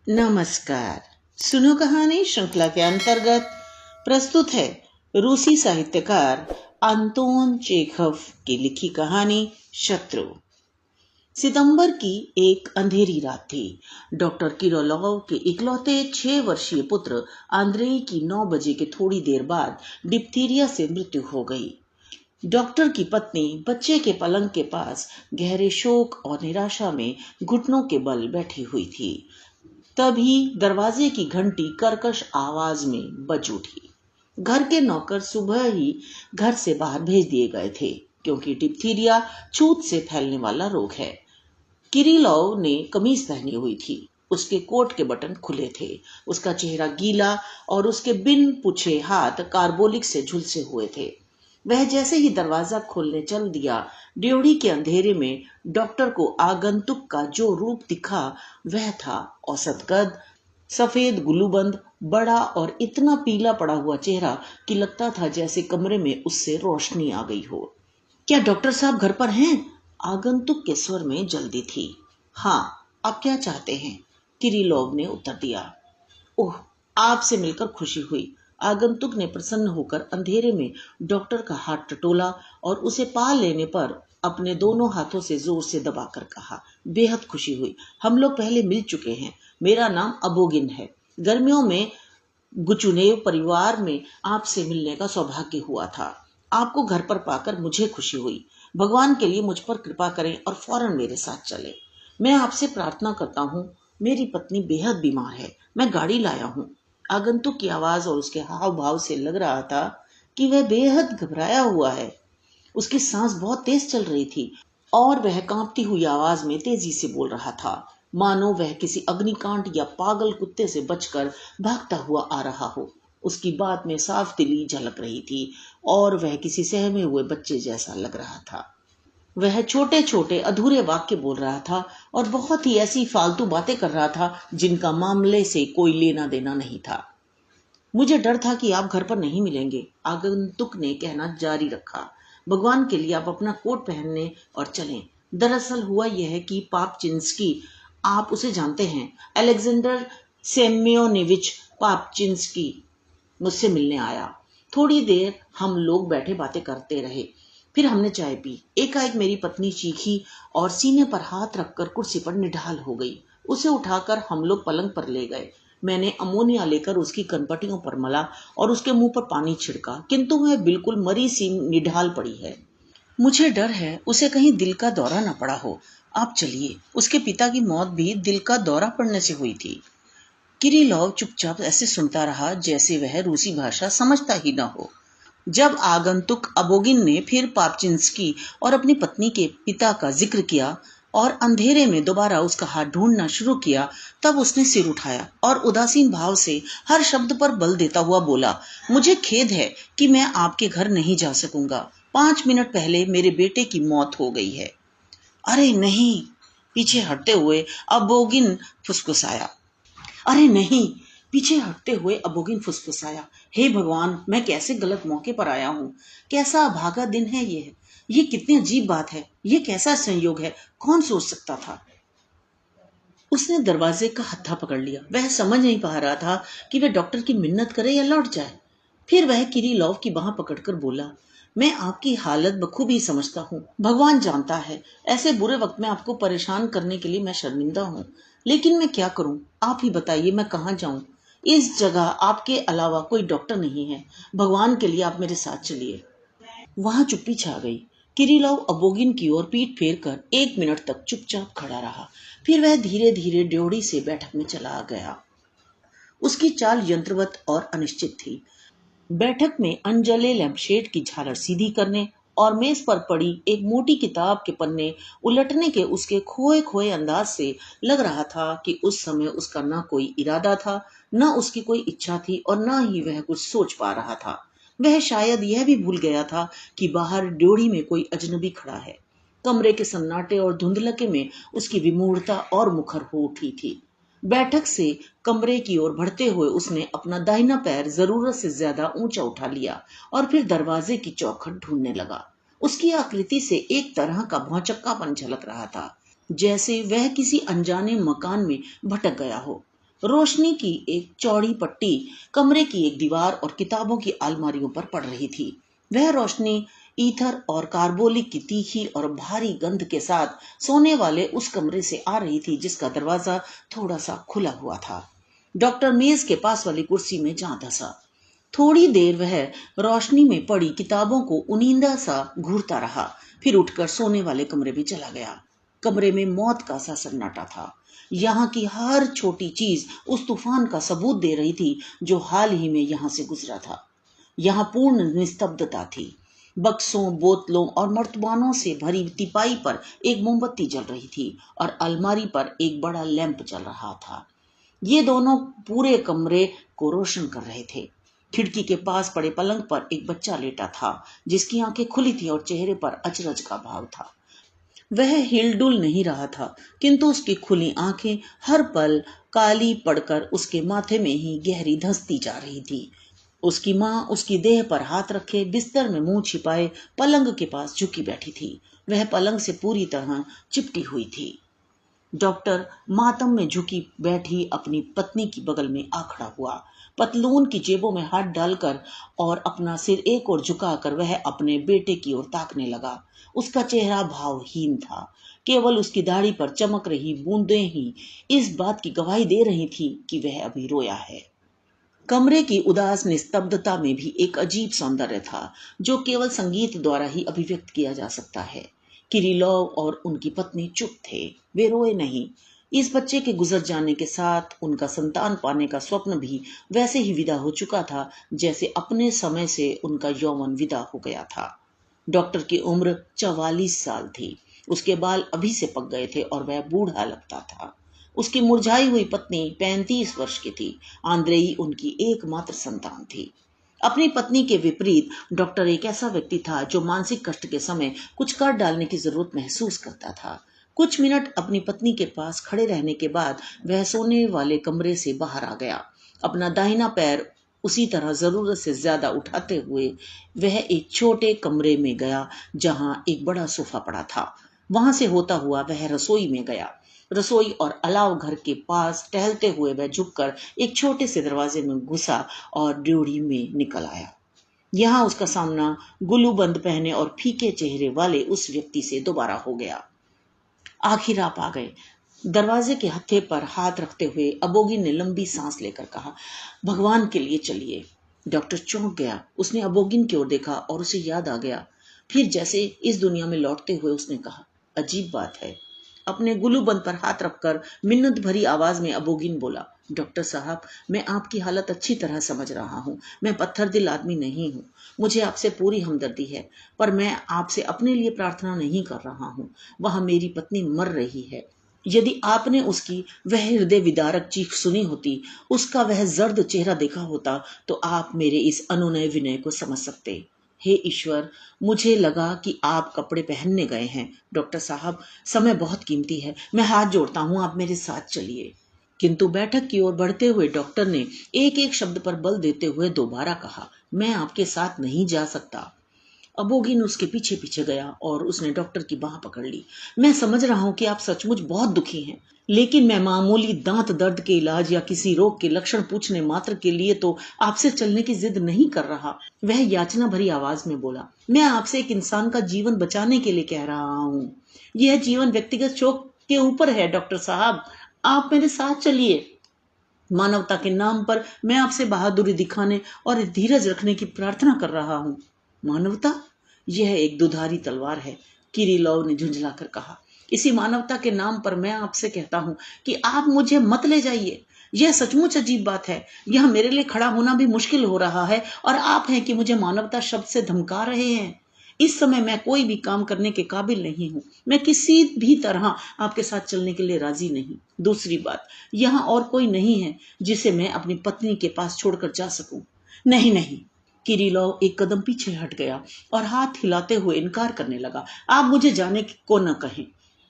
नमस्कार। सुनो कहानी श्रृंखला के अंतर्गत प्रस्तुत है रूसी साहित्यकार अंतोन चेखव की लिखी कहानी शत्रु। सितंबर की एक अंधेरी रात थी। डॉक्टर किरोलोव के इकलौते 6 वर्षीय पुत्र आंद्रेई की 9 बजे के थोड़ी देर बाद डिप्थीरिया से मृत्यु हो गई। डॉक्टर की पत्नी बच्चे के पलंग के पास गहरे शोक और निराशा में घुटनों के बल बैठी हुई थी। तभी दरवाजे की घंटी कर्कश आवाज में बज उठी। घर के नौकर सुबह ही घर से बाहर भेज दिए गए थे, क्योंकि डिप्थीरिया छूत से फैलने वाला रोग है। किरिलोव ने कमीज पहनी हुई थी। उसके कोट के बटन खुले थे। उसका चेहरा गीला और उसके बिन पूछे हाथ कार्बोलिक से झुलसे हुए थे। वह जैसे ही दरवाजा खोलने चल दिया, ड्योढ़ी के अंधेरे में डॉक्टर को आगंतुक का जो रूप दिखा वह था औसत कद, सफेद गुलूबंद, बड़ा और इतना पीला पड़ा हुआ चेहरा कि लगता था जैसे कमरे में उससे रोशनी आ गई हो। क्या डॉक्टर साहब घर पर हैं? आगंतुक के स्वर में जल्दी थी। हाँ, आप क्या चाहते हैं? किरिलोव ने उत्तर दिया। ओह, आपसे मिलकर खुशी हुई। आगंतुक ने प्रसन्न होकर अंधेरे में डॉक्टर का हाथ टटोला और उसे पा लेने पर अपने दोनों हाथों से जोर से दबाकर कहा, बेहद खुशी हुई। हम लोग पहले मिल चुके हैं। मेरा नाम अबोगिन है। गर्मियों में गुचुनेव परिवार में आपसे मिलने का सौभाग्य हुआ था। आपको घर पर पाकर मुझे खुशी हुई। भगवान के लिए मुझ पर कृपा करें और फौरन मेरे साथ चले। मैं आपसे प्रार्थना करता हूँ। मेरी पत्नी बेहद बीमार है। मैं गाड़ी लाया हूँ। आगंतुक की आवाज और उसके हाव भाव से लग रहा था कि वह बेहद घबराया हुआ है। उसकी सांस बहुत तेज चल रही थी और वह कांपती हुई आवाज में तेजी से बोल रहा था, मानो वह किसी अग्निकांड या पागल कुत्ते से बचकर भागता हुआ आ रहा हो। उसकी बात में साफ दिली झलक रही थी और वह किसी सहमे हुए बच्चे जैसा लग रहा था। वह छोटे छोटे अधूरे वाक्य बोल रहा था और बहुत ही ऐसी फालतू बातें कर रहा था जिनका मामले से कोई लेना देना नहीं था। मुझे डर था कि आप घर पर नहीं मिलेंगे, आगंतुक ने कहना जारी रखा। भगवान के लिए आप अपना कोट पहनने और चलें। दरअसल हुआ यह है कि पापचिंस्की, आप उसे जानते हैं, अलेक्जेंडर सेम्योनेविच पापचिंस्की मुझसे मिलने आया। थोड़ी देर हम लोग बैठे बातें करते रहे। फिर हमने चाय पी। एकाएक मेरी पत्नी चीखी और सीने पर हाथ रखकर कुर्सी पर निढाल हो गई। उसे उठाकर हम लोग पलंग पर ले गए। मैंने अमोनिया लेकर उसकी कनपटियों पर मला और उसके मुंह पर पानी छिड़का, किंतु वह बिल्कुल मरी सी निढाल पड़ी है। मुझे डर है उसे कहीं दिल का दौरा न पड़ा हो। आप चलिए। उसके पिता की मौत भी दिल का दौरा पड़ने से हुई थी। किरिलोव चुपचाप ऐसे सुनता रहा जैसे वह रूसी भाषा समझता ही न हो। जब आगंतुक अबोगिन ने फिर पापचिंस्की और अपनी पत्नी के पिता का जिक्र किया और अंधेरे में दोबारा उसका हाथ ढूंढना शुरू किया, तब उसने सिर उठाया और उदासीन भाव से हर शब्द पर बल देता हुआ बोला, मुझे खेद है कि मैं आपके घर नहीं जा सकूंगा। 5 मिनट पहले मेरे बेटे की मौत हो गई है। अरे नहीं, पीछे हटते हुए अबोगिन फुसफुसाया। अरे नहीं, पीछे हटते हुए अबोगिन फुसफुसाया। हे भगवान, मैं कैसे गलत मौके पर आया हूँ। कैसा अभागा दिन है ये कितनी अजीब बात है। ये कैसा संयोग है। कौन सोच सकता था। उसने दरवाजे का हत्था पकड़ लिया। वह समझ नहीं पा रहा था कि वह डॉक्टर की मिन्नत करे या लौट जाए। फिर वह किरिलोव की बांह पकड़कर बोला, मैं आपकी हालत बखूबी समझता हूँ। भगवान जानता है, ऐसे बुरे वक्त में आपको परेशान करने के लिए मैं शर्मिंदा हूँ, लेकिन मैं क्या करूँ। आप ही बताइए, मैं कहाँ जाऊँ। इस जगह आपके अलावा कोई डॉक्टर नहीं है। भगवान के लिए आप मेरे साथ चलिए। वहां चुप्पी छा गई। किरिलोव अबोगिन की ओर पीठ फेर कर 1 मिनट तक चुपचाप खड़ा रहा। फिर वह धीरे धीरे ड्योढ़ी से बैठक में चला गया। उसकी चाल यंत्रवत और अनिश्चित थी। बैठक में अनजले लैंपशेड की झालर सीधी करने और मेज पर पड़ी एक मोटी किताब के पन्ने उलटने के उसके खोए खोए अंदाज से लग रहा था कि उस समय उसका न कोई इरादा था, न उसकी कोई इच्छा थी और न ही वह कुछ सोच पा रहा था। वह शायद यह भी भूल गया था कि बाहर ड्योढ़ी में कोई अजनबी खड़ा है। कमरे के सन्नाटे और धुंधलके में उसकी विमूढ़ता और मुखर हो उठी थी। बैठक से कमरे की ओर बढ़ते हुए उसने अपना दाहिना पैर जरूरत से ज्यादा ऊंचा उठा लिया और फिर दरवाजे की चौखट ढूंढने लगा। उसकी आकृति से एक तरह का भौचक्कापन झलक रहा था, जैसे वह किसी अनजाने मकान में भटक गया हो। रोशनी की एक चौड़ी पट्टी कमरे की एक दीवार और किताबों की अलमारियों पर पड़ रही थी। वह रोशनी ईथर और कार्बोलिक की तीखी और भारी गंध के साथ सोने वाले उस कमरे से आ रही थी जिसका दरवाजा थोड़ा सा खुला हुआ था। डॉक्टर मेज के पास वाली कुर्सी में जा धंसा। थोड़ी देर वह रोशनी में पड़ी किताबों को उनींदा सा घूरता रहा, फिर उठकर सोने वाले कमरे में चला गया। कमरे में मौत का सा सन्नाटा था। यहाँ की हर छोटी चीज उस तूफान का सबूत दे रही थी जो हाल ही में यहाँ से गुजरा था। यहाँ पूर्ण निस्तब्धता थी। बक्सों, बोतलों और मर्तबानों से भरी तिपाई पर एक मोमबत्ती जल रही थी और अलमारी पर एक बड़ा लैंप जल रहा था। ये दोनों पूरे कमरे को रोशन कर रहे थे। खिड़की के पास पड़े पलंग पर एक बच्चा लेटा था जिसकी आंखें खुली थी और चेहरे पर अचरज का भाव था। वह हिलडुल नहीं रहा था, किंतु उसकी खुली आंखें हर पल काली पड़कर उसके माथे में ही गहरी धंसती जा रही थी। उसकी माँ उसकी देह पर हाथ रखे बिस्तर में मुंह छिपाए पलंग के पास झुकी बैठी थी। वह पलंग से पूरी तरह चिपटी हुई थी। डॉक्टर मातम में झुकी बैठी अपनी पत्नी की बगल में आ खड़ा हुआ। पतलून की जेबों में हाथ डालकर और अपना सिर एक ओर झुकाकर वह अपने बेटे की ओर ताकने लगा। उसका चेहरा भावहीन था। केवल उसकी दाढ़ी पर चमक रही बूंदें ही इस बात की गवाही दे रही थी कि वह अभी रोया है। कमरे की उदास निस्तब्धता में भी एक अजीब सौंदर्य था जो केवल संगीत द्वारा ही अभिव्यक्त किया जा सकता है। किरिलोव और उनकी पत्नी चुप थे, वे रोए नहीं। इस बच्चे के गुजर जाने के साथ उनका संतान पाने का स्वप्न भी वैसे ही विदा हो चुका था जैसे अपने समय से उनका यौवन विदा हो गया था। डॉक्टर की उम्र 44 साल थी। उसके बाल अभी से पक गए थे और वह बूढ़ा लगता था। उसकी मुरझाई हुई पत्नी 35 वर्ष की थी। आंद्रेई उनकी एकमात्र संतान थी। अपनी पत्नी के विपरीत डॉक्टर एक ऐसा व्यक्ति था जो मानसिक कष्ट के समय कुछ कर डालने की जरूरत महसूस करता था। कुछ मिनट अपनी पत्नी के पास खड़े रहने के बाद वह सोने वाले कमरे से बाहर आ गया। अपना दाहिना पैर उसी तरह जरूरत से ज्यादा उठाते हुए वह एक छोटे कमरे में गया जहां एक बड़ा सोफा पड़ा था। वहां से होता हुआ वह रसोई में गया। रसोई और अलाव घर के पास टहलते हुए वह झुककर एक छोटे से दरवाजे में घुसा और ड्योढ़ी में निकल आया। यहाँ उसका सामना गुलूबंद पहने और फीके चेहरे वाले उस व्यक्ति से दोबारा हो गया। आखिर आप आ गए। दरवाजे के हत्थे पर हाथ रखते हुए अबोगिन ने लंबी सांस लेकर कहा, भगवान के लिए चलिए। डॉक्टर चौंक गया। उसने अबोगिन की ओर देखा और उसे याद आ गया। फिर जैसे इस दुनिया में लौटते हुए उसने कहा, अजीब बात है। अपने गुलूबंद पर हाथ रखकर मिन्नत भरी आवाज में अबोगिन बोला, डॉक्टर साहब, मैं आपकी हालत अच्छी तरह समझ रहा हूँ। मैं पत्थर दिल आदमी नहीं हूँ। मुझे आपसे पूरी हमदर्दी है, पर मैं आपसे अपने लिए प्रार्थना नहीं कर रहा हूँ। वह मेरी पत्नी मर रही है। यदि आपने उसकी वह हृदय विदारक चीख सुनी होती, उसका वह जर्द चेहरा देखा होता, तो आप मेरे इस अनुनय विनय को समझ सकते। हे ईश्वर, मुझे लगा कि आप कपड़े पहनने गए हैं। डॉक्टर साहब, समय बहुत कीमती है। मैं हाथ जोड़ता हूँ, आप मेरे साथ चलिए। किंतु बैठक की ओर बढ़ते हुए डॉक्टर ने एक एक शब्द पर बल देते हुए दोबारा कहा, मैं आपके साथ नहीं जा सकता। अबोगिन उसके पीछे पीछे गया और उसने डॉक्टर की बाह पकड़ ली। मैं समझ रहा हूं कि आप सचमुच बहुत दुखी हैं, लेकिन मैं मामूली दांत दर्द के इलाज या किसी रोग के लक्षण पूछने मात्र के लिए तो आपसे चलने की जिद नहीं कर रहा। वह याचना भरी आवाज में बोला, मैं आपसे एक इंसान का जीवन बचाने के लिए कह रहा हूँ। यह जीवन व्यक्तिगत शोक के ऊपर है। डॉक्टर साहब, आप मेरे साथ चलिए। मानवता के नाम पर मैं आपसे बहादुरी दिखाने और धीरज रखने की प्रार्थना कर रहा हूँ। मानवता? यह एक दुधारी तलवार है, किरिलोव ने झुंझलाकर कहा। इसी मानवता के नाम पर मैं आपसे कहता हूँ कि आप मुझे मत ले जाइए। यह सचमुच अजीब बात है। यह मेरे लिए खड़ा होना भी मुश्किल हो रहा है और आप हैं कि मुझे मानवता शब्द से धमका रहे हैं। इस समय मैं कोई भी काम करने के काबिल नहीं हूँ। मैं किसी भी तरह आपके साथ चलने के लिए राजी नहीं। दूसरी बात, यहाँ और कोई नहीं है जिसे मैं अपनी पत्नी के पास छोड़कर जा सकूं। नहीं नहीं। किरिलोव एक कदम पीछे हट गया और हाथ हिलाते हुए इनकार करने लगा। आप मुझे जाने को न कहें।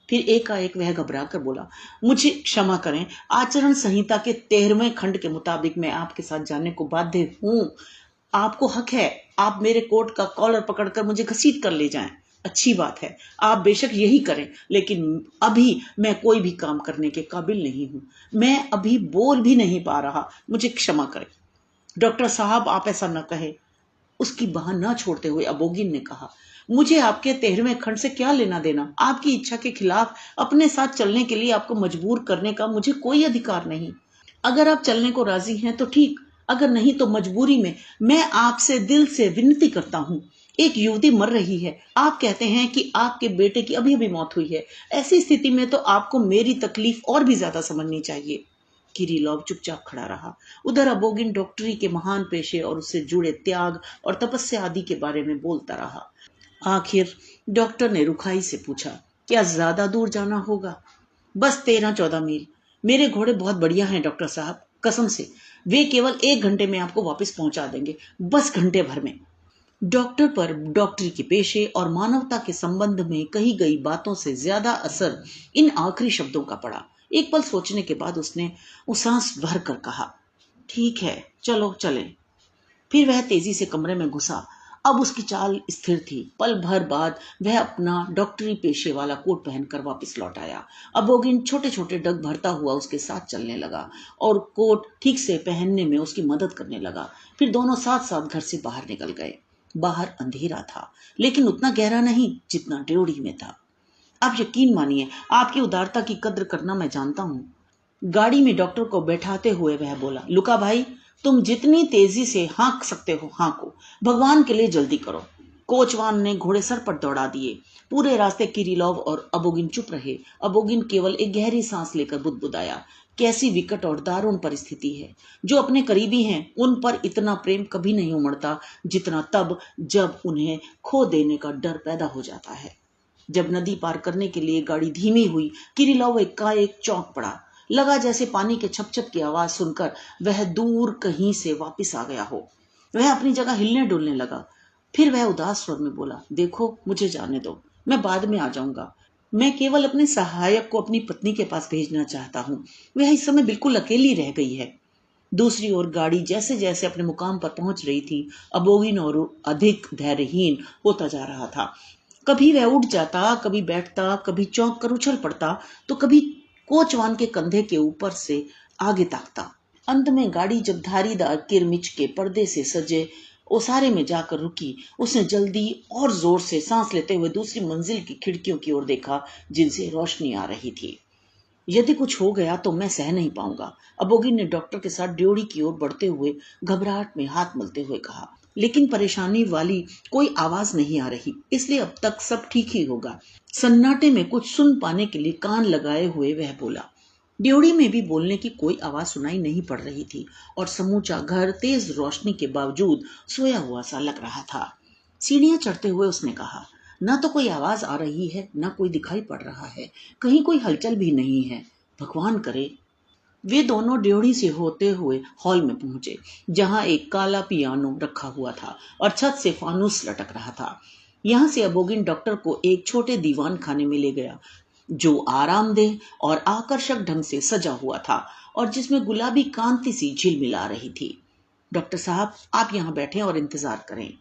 फिर एकाएक वह घबरा कर बोला, मुझे क्षमा करें, आचरण संहिता के 13वें खंड के मुताबिक मैं आपके साथ जाने को बाध्य हूँ। आपको हक है, आप मेरे कोट का कॉलर पकड़कर मुझे घसीट कर ले जाएं। अच्छी बात है, आप बेशक यही करें, लेकिन अभी मैं कोई भी काम करने के काबिल नहीं हूं। मैं अभी बोल भी नहीं पा रहा, मुझे क्षमा करें। डॉक्टर साहब, आप ऐसा न कहें, उसकी बाह न छोड़ते हुए अबोगिन ने कहा। मुझे आपके 13वें खंड से क्या लेना देना? आपकी इच्छा के खिलाफ अपने साथ चलने के लिए आपको मजबूर करने का मुझे कोई अधिकार नहीं। अगर आप चलने को राजी हैं तो ठीक, अगर नहीं तो मजबूरी में मैं आपसे दिल से विनती करता हूं। एक युवती मर रही है, आप कहते हैं कि आपके बेटे की अभी अभी मौत हुई है। ऐसी स्थिति में तो आपको मेरी तकलीफ और भी ज्यादा समझनी चाहिए। किरीलोव चुपचाप खड़ा रहा। उधर अबोगिन डॉक्टरी के महान पेशे और उससे जुड़े त्याग और तपस्या आदि के बारे में बोलता रहा। आखिर डॉक्टर ने रुखाई से पूछा, क्या ज्यादा दूर जाना होगा? बस 13-14 मील। मेरे घोड़े बहुत बढ़िया हैं डॉक्टर साहब, कसम से। वे केवल 1 घंटे में आपको वापस पहुंचा देंगे, बस घंटे भर में। डॉक्टर पर डॉक्टरी के पेशे और मानवता के संबंध में कही गई बातों से ज्यादा असर इन आखिरी शब्दों का पड़ा। एक पल सोचने के बाद उसने सांस भर कर कहा, ठीक है, चलो चलें। फिर वह तेजी से कमरे में घुसा। अब उसकी चाल स्थिर थी। पल भर बाद वह अपना डॉक्टरी पेशे वाला कोट पहनकर वापस लौट आया। अबोगिन छोटे छोटे डग भरता हुआ उसके साथ चलने लगा और कोट ठीक से पहनने में उसकी मदद करने लगा। फिर दोनों साथ साथ घर से बाहर निकल गए। बाहर अंधेरा था, लेकिन उतना गहरा नहीं जितना ड्योढ़ी में था। आप यकीन मानिए, आपकी उदारता की कद्र करना मैं जानता हूँ। गाड़ी में डॉक्टर को बैठाते हुए वह बोला, लुका भाई, तुम जितनी तेजी से हाँक सकते हो हाँको, भगवान के लिए जल्दी करो। कोचवान ने घोड़े सर पर दौड़ा दिए। पूरे रास्ते किरीलोव और अबोगिन चुप रहे। अबोगिन केवल एक गहरी सांस लेकर बुदबुदाया, कैसी विकट और दारुण परिस्थिति है। जो अपने करीबी हैं उन पर इतना प्रेम कभी नहीं उमड़ता जितना तब जब उन्हें खो देने का डर पैदा हो जाता है। जब नदी पार करने के लिए गाड़ी धीमी हुई, किरीलोव एकाएक चौंक पड़ा। लगा जैसे पानी के छपछप की आवाज सुनकर वह दूर कहीं से वापस आ गया हो। वह अपनी जगह हिलने डुलने लगा। फिर वह उदास स्वर में बोला, देखो, मुझे जाने दो, मैं बाद में आ जाऊंगा। मैं केवल अपने सहायक को अपनी पत्नी के पास भेजना चाहता हूँ। वह इस समय बिल्कुल अकेली रह गई है। दूसरी ओर गाड़ी जैसे जैसे अपने मुकाम पर पहुंच रही थी, अबोगिन और अधिक धैर्यहीन होता जा रहा था। कभी वह उठ जाता, कभी बैठता, कभी चौंक कर उछल पड़ता, तो कभी कोचवान के कंधे के ऊपर से आगे ताकता। अंत में गाड़ी जब धारीदार किरमिच के पर्दे से सजे ओसारे में जाकर रुकी, उसने जल्दी और जोर से सांस लेते हुए दूसरी मंजिल की खिड़कियों की ओर देखा, जिनसे रोशनी आ रही थी। यदि कुछ हो गया तो मैं सह नहीं पाऊंगा, अबोगिन ने डॉक्टर के साथ ड्योढ़ी की ओर बढ़ते हुए घबराहट में हाथ मलते हुए कहा। लेकिन परेशानी वाली कोई आवाज नहीं आ रही, इसलिए अब तक सब ठीक ही होगा। सन्नाटे में कुछ सुन पाने के लिए कान लगाए हुए वह बोला। ड्योढ़ी में भी बोलने की कोई आवाज सुनाई नहीं पड़ रही थी और समूचा घर तेज रोशनी के बावजूद सोया हुआ सा लग रहा था। सीढ़ियां चढ़ते हुए उसने कहा, न तो कोई आवाज आ रही है, न कोई दिखाई पड़ रहा है, कहीं कोई हलचल भी नहीं है। भगवान करे। वे दोनों ड्योढ़ी से होते हुए हॉल में पहुंचे, जहां एक काला पियानो रखा हुआ था और छत से फानूस लटक रहा था। यहां से अबोगिन डॉक्टर को एक छोटे दीवान खाने में ले गया, जो आरामदेह और आकर्षक ढंग से सजा हुआ था और जिसमें गुलाबी कांति सी झिलमिला रही थी। डॉक्टर साहब, आप यहाँ बैठें और इंतजार करें,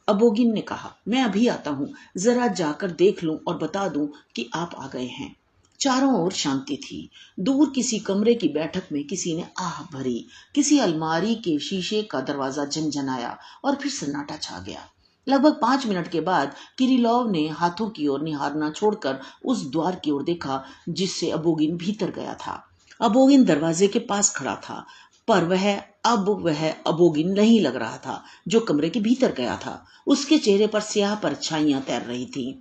अबोगिन ने कहा। मैं अभी आता हूँ, जरा जाकर देख लूं और बता दूं कि आप आ गए हैं। चारों ओर शांति थी। दूर किसी कमरे की बैठक में किसी ने आह भरी, किसी अलमारी के शीशे का दरवाजा झनझनाया और फिर सन्नाटा छा गया। लगभग 5 मिनट के बाद किरीलोव ने हाथों की ओर निहारना छोड़कर उस द्वार की ओर देखा जिससे अबोगिन भीतर गया था। अबोगिन दरवाजे के पास खड़ा था, पर वह अबोगिन नहीं लग रहा था जो कमरे के भीतर गया था। उसके चेहरे पर स्याह परछाइयां तैर रही थीं।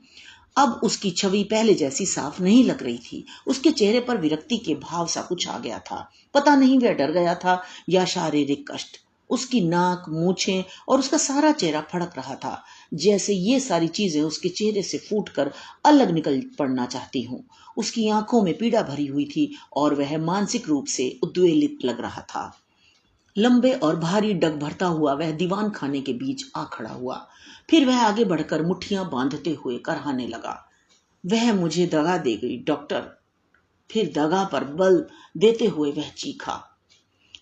अब उसकी छवि पहले जैसी साफ नहीं लग रही थी। उसके चेहरे पर विरक्ति के भाव सा कुछ आ गया था। पता नहीं वह डर गया था या शारीरिक कष्ट। उसकी नाक, मूछें और उसका सारा चेहरा फड़क रहा था, जैसे ये सारी चीजें उसके चेहरे से फूटकर अलग निकल पड़ना चाहती हूँ। उसकी आंखों में पीड़ा भरी हुई थी और वह मानसिक रूप से उद्वेलित लग रहा था। लंबे और भारी डग भरता हुआ वह दीवान खाने के बीच आ खड़ा हुआ। फिर वह आगे बढ़कर मुट्ठियां बांधते हुए कराहने लगा, वह मुझे दगा दे गई डॉक्टर। फिर दगा पर बल देते हुए वह चीखा,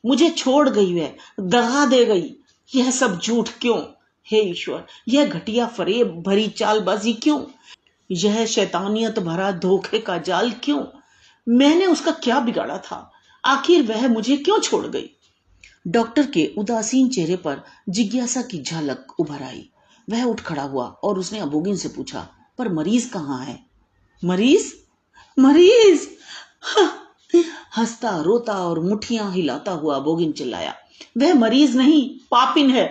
मुझे छोड़ गई, वह दगा दे गई। यह सब झूठ क्यों? हे ईश्वर, यह घटिया फरेब भरी चालबाजी क्यों? यह शैतानियत भरा धोखे का जाल क्यों? मैंने उसका क्या बिगाड़ा था? आखिर वह मुझे क्यों छोड़ गई? डॉक्टर के उदासीन चेहरे पर जिज्ञासा की झलक उभर आई। वह उठ खड़ा हुआ और उसने अबोगिन से पूछा, पर मरीज कहाँ है? मरीज? मरीज? हंसता रोता और मुट्ठियां हिलाता हुआ अबोगिन चिल्लाया, वह मरीज नहीं, पापिन है।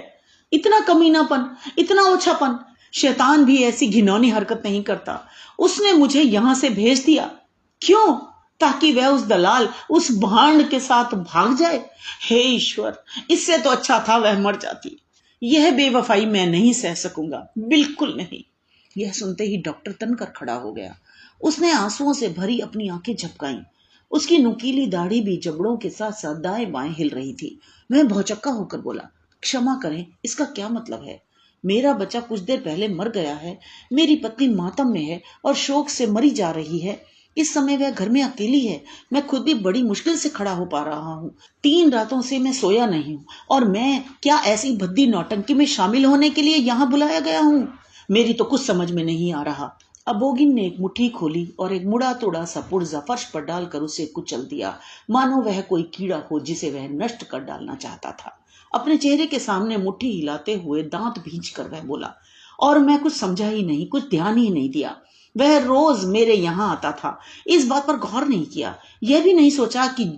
इतना कमीनापन, इतना ओछापन! शैतान भी ऐसी घिनौनी हरकत नहीं करता। उसने मुझे यहां से भेज दिया। क्यों? ताकि वह उस दलाल, उस भांड के साथ भाग जाए। हे ईश्वर, इससे तो अच्छा था वह मर जाती। यह बेवफाई मैं नहीं सह सकूंगा, बिल्कुल नहीं। यह सुनते ही डॉक्टर तनकर खड़ा हो गया। उसने आंसुओं से भरी अपनी आंखें झपकाईं। उसकी नुकीली दाढ़ी भी जबड़ों के साथ साथ दाएं बाएं हिल रही थी। वह भौचक्का होकर बोला, क्षमा करें, इसका क्या मतलब है? मेरा बच्चा कुछ देर पहले मर गया है। मेरी पत्नी मातम में है और शोक से मरी जा रही है। इस समय वह घर में अकेली है। मैं खुद भी बड़ी मुश्किल से खड़ा हो पा रहा हूँ। 3 रातों से मैं सोया नहीं हूँ। और मैं क्या ऐसी भद्दी नौटंकी में शामिल होने के लिए यहाँ बुलाया गया हूँ? मेरी तो कुछ समझ में नहीं आ रहा। अबोगिन ने एक मुट्ठी खोली और एक मुड़ा तोड़ा सा पुर्जा फर्श पर डालकर उसे कुचल दिया, मानो वह कोई कीड़ा हो जिसे वह नष्ट कर डालना चाहता था। अपने चेहरे के सामने मुट्ठी हिलाते हुए दांत भींचकर वह बोला, और मैं कुछ समझा ही नहीं, कुछ ध्यान ही नहीं दिया। वह रोज मेरे यहाँ आता था। इस बात पर गौर नहीं किया, यह भी नहीं सोचा कि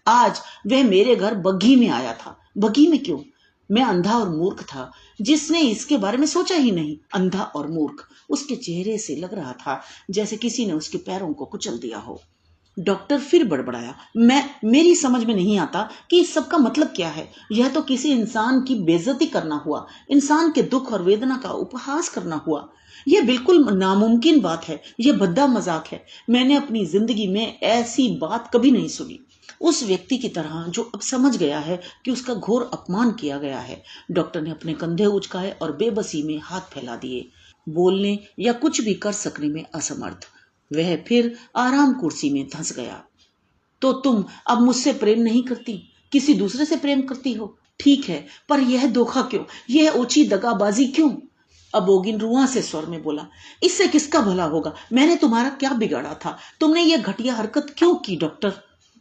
आज वह मेरे घर बग्घी में आया था। बग्घी में क्यों? मैं अंधा और मूर्ख था जिसने इसके बारे में सोचा ही नहीं। अंधा और मूर्ख! उसके चेहरे से लग रहा था जैसे किसी ने उसके पैरों को कुचल दिया हो। डॉक्टर फिर बड़बड़ाया, मेरी समझ में नहीं आता कि इस सब का मतलब क्या है। यह तो किसी इंसान की बेइज्जती करना हुआ, इंसान के दुख और वेदना का उपहास करना हुआ। यह बिल्कुल नामुमकिन बात है, यह भद्दा मजाक है। मैंने अपनी जिंदगी में ऐसी बात कभी नहीं सुनी। उस व्यक्ति की तरह जो अब समझ गया है कि उसका घोर अपमान किया गया है। डॉक्टर ने अपने कंधे उचकाए और बेबसी में हाथ फैला दिए, बोलने या कुछ भी कर सकने में असमर्थ। वह फिर आराम कुर्सी में धंस गया। तो तुम अब मुझसे प्रेम नहीं करती, किसी दूसरे से प्रेम करती हो? ठीक है, पर यह धोखा क्यों? यह ओछी दगाबाजी क्यों? अबोगिन रुआ से स्वर में बोला, इससे किसका भला होगा? मैंने तुम्हारा क्या बिगाड़ा था? तुमने यह घटिया हरकत क्यों की डॉक्टर?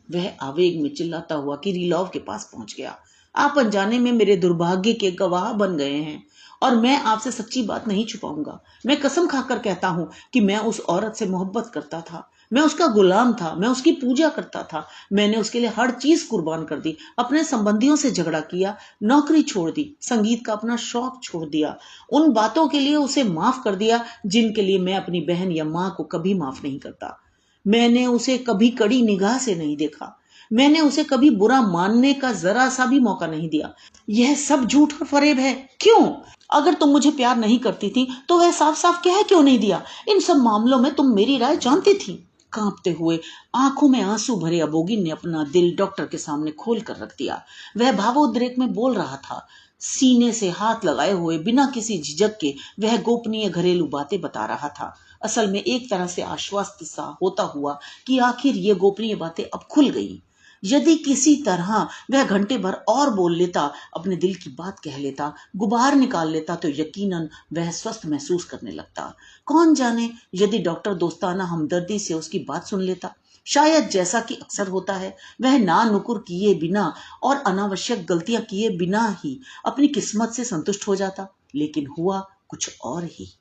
वह आवेग में चिल्लाता हुआ किरीलोव के पास पहुंच गया। आप अनजाने में मेरे दुर्भाग्य के गवाह बन गए हैं और मैं आपसे सच्ची बात नहीं छुपाऊंगा। मैं कसम खाकर कहता हूं कि मैं उस औरत से मोहब्बत करता था। मैं उसका गुलाम था, मैं उसकी पूजा करता था। मैंने उसके लिए हर चीज कुर्बान कर दी। अपने संबंधियों से झगड़ा किया, नौकरी छोड़ दी, संगीत का अपना शौक छोड़ दिया, उन बातों के लिए उसे माफ कर दिया जिनके लिए मैं अपनी बहन या मां को कभी माफ नहीं करता। मैंने उसे कभी कड़ी निगाह से नहीं देखा। मैंने उसे कभी बुरा मानने का जरा सा भी मौका नहीं दिया। यह सब झूठ और फरेब है। क्यों? अगर तुम मुझे प्यार नहीं करती थी तो वह साफ साफ कह क्यों नहीं दिया? इन सब मामलों में तुम मेरी राय जानती थी। कांपते हुए, आंखों में आंसू भरे अबोगिन ने अपना दिल डॉक्टर के सामने खोल कर रख दिया। वह भावोद्रेक में बोल रहा था। सीने से हाथ लगाए हुए, बिना किसी झिझक के वह गोपनीय घरेलू बातें बता रहा था। असल में एक तरह से आश्वस्त सा होता हुआ कि आखिर ये गोपनीय बातें अब खुल गई। यदि किसी तरह वह घंटे भर और बोल लेता, अपने दिल की बात कह लेता, गुबार निकाल लेता, तो यकीनन वह स्वस्थ महसूस करने लगता। कौन जाने, यदि डॉक्टर दोस्ताना हमदर्दी से उसकी बात सुन लेता, शायद जैसा कि अक्सर होता है, वह ना नुकुर किए बिना और अनावश्यक गलतियां किए बिना ही अपनी किस्मत से संतुष्ट हो जाता। लेकिन हुआ कुछ और ही।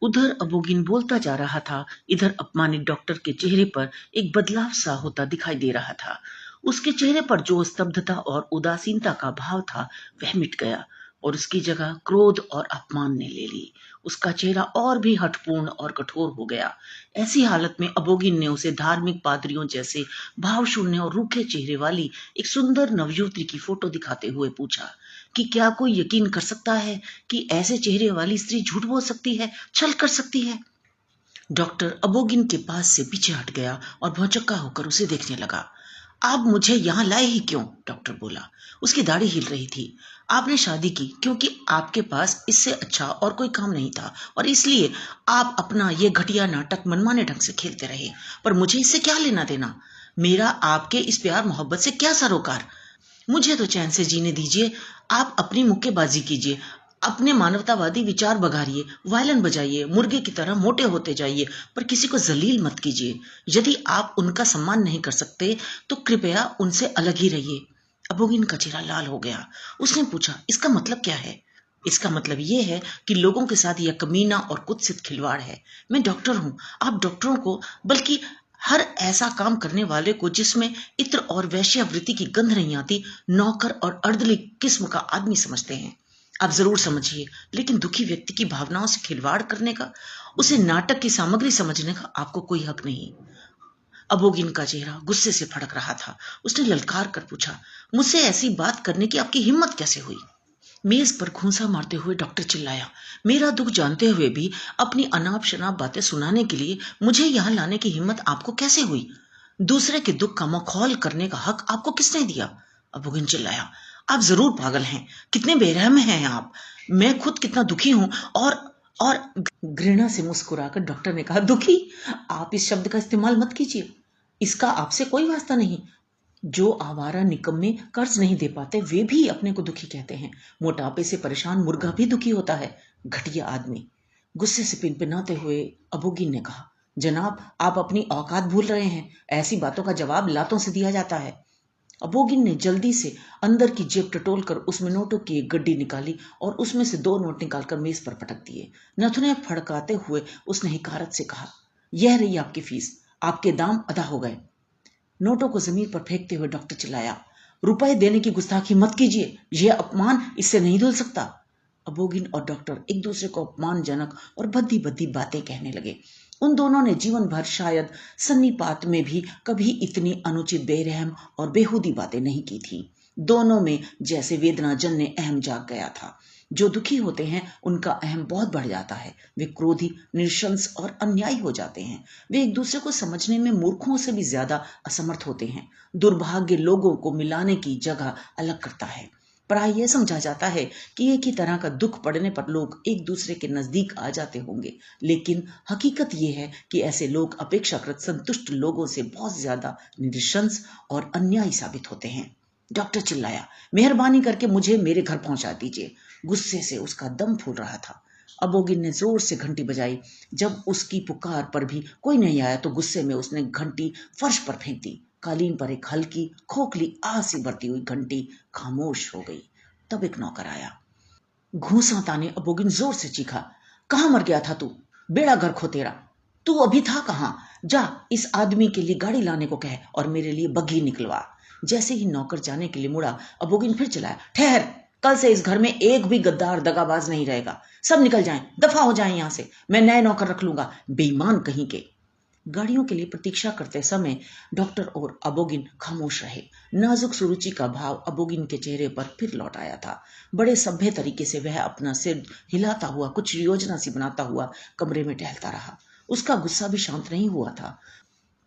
उधर अबोगिन बोलता जा रहा था, इधर अपमानित डॉक्टर के चेहरे पर एक बदलाव सा होता दिखाई दे रहा था। उसके चेहरे पर जो स्तब्धता और उदासीनता का भाव था वह मिट गया और उसकी जगह क्रोध और अपमान ने ले ली। उसका चेहरा और भी हठपूर्ण और कठोर हो गया। ऐसी हालत में अबोगिन ने उसे धार्मिक पादरियों जैसे भावशून्य और रूखे चेहरे वाली एक सुंदर नवयुवती की फोटो दिखाते हुए पूछा कि क्या कोई यकीन कर सकता है कि ऐसे चेहरे वाली स्त्री झूठ बोल सकती है, छल कर सकती है? डॉक्टर अबोगिन के पास से पीछे हट गया और भौचक्का होकर उसे देखने लगा। आप मुझे यहाँ लाए ही क्यों? डॉक्टर बोला। उसकी दाढ़ी हिल रही थी। आपने शादी की क्योंकि आपके पास इससे अच्छा और कोई काम नहीं था और इसलिए आप अपना ये घटिया नाटक मनमाने ढंग से खेलते रहे। पर मुझे इससे क्या लेना देना? मेरा आपके इस प्यार मोहब्बत से क्या सरोकार? मुझे तो चैन से जीने दीजिए। आप अपनी मुक्केबाजी कीजिए, अपने मानवतावादी विचार बघारिए, वायलिन बजाइए, मुर्गे की तरह मोटे होते जाइए, पर किसी को जलील मत कीजिए। यदि आप उनका सम्मान नहीं कर सकते तो कृपया उनसे अलग ही रहिए। अबोगिन का चेहरा लाल हो गया। उसने पूछा, इसका मतलब क्या है? इसका मतलब यह है कि लोगों के साथ यह कमीना और कुत्सित खिलवाड़ है। मैं डॉक्टर हूं। आप डॉक्टरों को, बल्कि हर ऐसा काम करने वाले को जिसमें इत्र और वैश्यावृत्ति की गंध नहीं आती, नौकर और अर्दली किस्म का आदमी समझते हैं। आप जरूर समझिए, लेकिन दुखी व्यक्ति की भावनाओं से खिलवाड़ करने का, उसे नाटक की सामग्री समझने का आपको कोई हक नहीं। अबोगिन का चेहरा गुस्से से फड़क रहा था। उसने ललकार कर पूछा, मुझसे ऐसी बात करने की आपकी हिम्मत कैसे हुई? मेज पर घूंसा मारते हुए डॉक्टर चिल्लाया, मेरा दुख जानते हुए भी अपनी अनाप शनाप बातें सुनाने के लिए मुझे यहां लाने की हिम्मत आपको कैसे हुई? दूसरे के दुख का मखौल करने का हक आपको किसने दिया? अबोगिन चिल्लाया, आप जरूर पागल हैं। कितने बेरहम हैं आप। मैं खुद कितना दुखी हूं। और घृणा से मुस्कुराकर डॉक्टर ने कहा, दुखी? आप इस शब्द का इस्तेमाल मत कीजिए। इसका आपसे कोई वास्ता नहीं। जो आवारा निकम्मे कर्ज नहीं दे पाते वे भी अपने को दुखी कहते हैं। मोटापे से परेशान मुर्गा भी दुखी होता है। घटिया आदमी। गुस्से से पिनपिनाते हुए अबोगिन ने कहा, जनाब, आप अपनी औकात भूल रहे हैं। ऐसी बातों का जवाब लातों से दिया जाता है। अबोगिन ने जल्दी से अंदर की जेब टटोल कर उसमें नोटों की एक गड्डी निकाली और उसमें से 2 नोट निकालकर मेज पर पटक दिए। नथुने फड़काते हुए उसने हिकारत से कहा, यह रही आपकी फीस। आपके दाम अदा हो गए। नोटों को जमीन पर फेंकते हुए डॉक्टर चिल्लाया, रुपए देने की गुस्ताखी मत कीजिए। यह अपमान इससे नहीं धुल सकता। अबोगिन और डॉक्टर एक दूसरे को अपमानजनक और भद्दी भद्दी बातें कहने लगे। उन दोनों ने जीवन भर शायद सन्निपात में भी कभी इतनी अनुचित, बेरहम और बेहूदी बातें नहीं की थी। दोनों में जैसे वेदना जन्य अहम जाग गया था। जो दुखी होते हैं उनका अहम बहुत बढ़ जाता है। वे क्रोधी, निशंस और अन्यायी हो जाते हैं। वे एक दूसरे को समझने में मूर्खों से भी ज्यादा असमर्थ होते हैं। दुर्भाग्य लोगों को मिलाने की जगह अलग करता है। प्राय यह समझा जाता है कि एक ही तरह का दुख पड़ने पर लोग एक दूसरे के नजदीक आ जाते होंगे, लेकिन हकीकत यह है कि ऐसे लोग अपेक्षाकृत संतुष्ट लोगों से बहुत ज्यादा निशंस और अन्यायी साबित होते हैं। डॉक्टर चिल्लाया, मेहरबानी करके मुझे मेरे घर पहुंचा दीजिए। गुस्से से उसका दम फूल रहा था। अबोगिन ने जोर से घंटी बजाई। जब उसकी पुकार पर भी कोई नहीं आया तो गुस्से में उसने घंटी फर्श पर फेंक दी। कालीन पर एक हल्की खोखली आह सी भरती हुई घंटी खामोश हो गई। तब एक नौकर आया। घूंसा ताने अबोगिन जोर से चीखा, कहां मर गया था तू? बेड़ा गर्क हो तेरा। तू अभी था कहां? जा इस आदमी के लिए गाड़ी लाने को कह और मेरे लिए बग्घी निकलवा। जैसे ही नौकर जाने के लिए मुड़ा, अबोगिन फिर चिल्लाया, ठहर, कल से इस घर में एक भी गद्दार दगाबाज नहीं रहेगा। सब निकल जाएं, दफा हो जाएं यहां से। मैं नए नौकर रख लूंगा, बेईमान कहीं के। गाड़ियों के लिए प्रतीक्षा करते समय डॉक्टर और अबोगिन खामोश रहे। नाजुक सुरुचि का भाव अबोगिन के चेहरे पर फिर लौट आया था। बड़े सभ्य तरीके से वह अपना सिर हिलाता हुआ, कुछ योजना सी बनाता हुआ कमरे में टहलता रहा। उसका गुस्सा भी शांत नहीं हुआ था,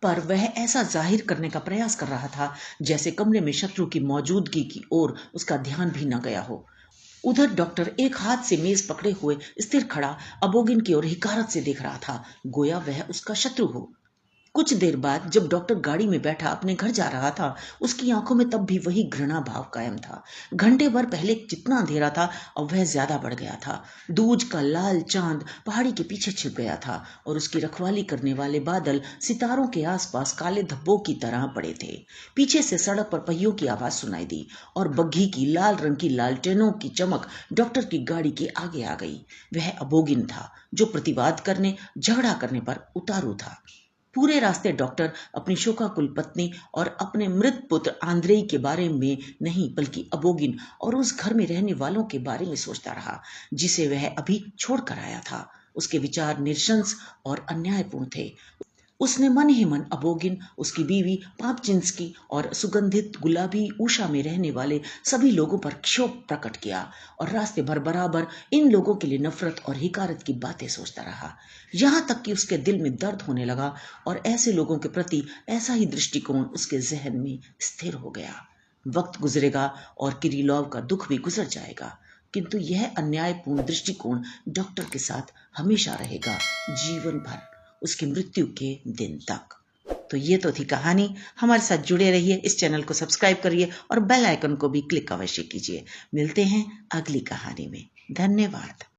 पर वह ऐसा जाहिर करने का प्रयास कर रहा था जैसे कमरे में शत्रु की मौजूदगी की ओर उसका ध्यान भी न गया हो। उधर डॉक्टर एक हाथ से मेज पकड़े हुए स्थिर खड़ा अबोगिन की ओर हिकारत से देख रहा था, गोया वह उसका शत्रु हो। कुछ देर बाद जब डॉक्टर गाड़ी में बैठा अपने घर जा रहा था, उसकी आंखों में तब भी वही घृणा भाव कायम था। घंटे भर पहले जितना अंधेरा था अब वह ज्यादा बढ़ गया था। दूज का लाल चांद पहाड़ी के पीछे छिप गया था और उसकी रखवाली करने वाले बादल सितारों के आसपास काले धब्बों की तरह पड़े थे। पीछे से सड़क पर पहियों की आवाज सुनाई दी और बग्घी की लाल रंग की लालटेनों की चमक डॉक्टर की गाड़ी के आगे आ गई। वह अबोगिन था जो प्रतिवाद करने, झगड़ा करने पर उतारू था। पूरे रास्ते डॉक्टर अपनी शोकाकुल पत्नी और अपने मृत पुत्र आंद्रेई के बारे में नहीं, बल्कि अबोगिन और उस घर में रहने वालों के बारे में सोचता रहा जिसे वह अभी छोड़कर आया था। उसके विचार निरशंस और अन्यायपूर्ण थे। उसने मन ही मन अबोगिन, उसकी बीवी पापचिंस्की और सुगंधित गुलाबी उषा में रहने वाले सभी लोगों पर क्षोभ प्रकट किया और रास्ते भर बराबर इन लोगों के लिए नफरत और हिकारत की बातें सोचता रहा, यहां तक कि उसके दिल में दर्द होने लगा और ऐसे लोगों के प्रति ऐसा ही दृष्टिकोण उसके जहन में स्थिर हो गया। वक्त गुजरेगा और किरीलोव का दुख भी गुजर जाएगा, किंतु यह अन्यायपूर्ण दृष्टिकोण डॉक्टर के साथ हमेशा रहेगा, जीवन भर, उसकी मृत्यु के दिन तक। तो ये तो थी कहानी। हमारे साथ जुड़े रहिए, इस चैनल को सब्सक्राइब करिए और बेल आइकन को भी क्लिक अवश्य कीजिए। मिलते हैं अगली कहानी में। धन्यवाद।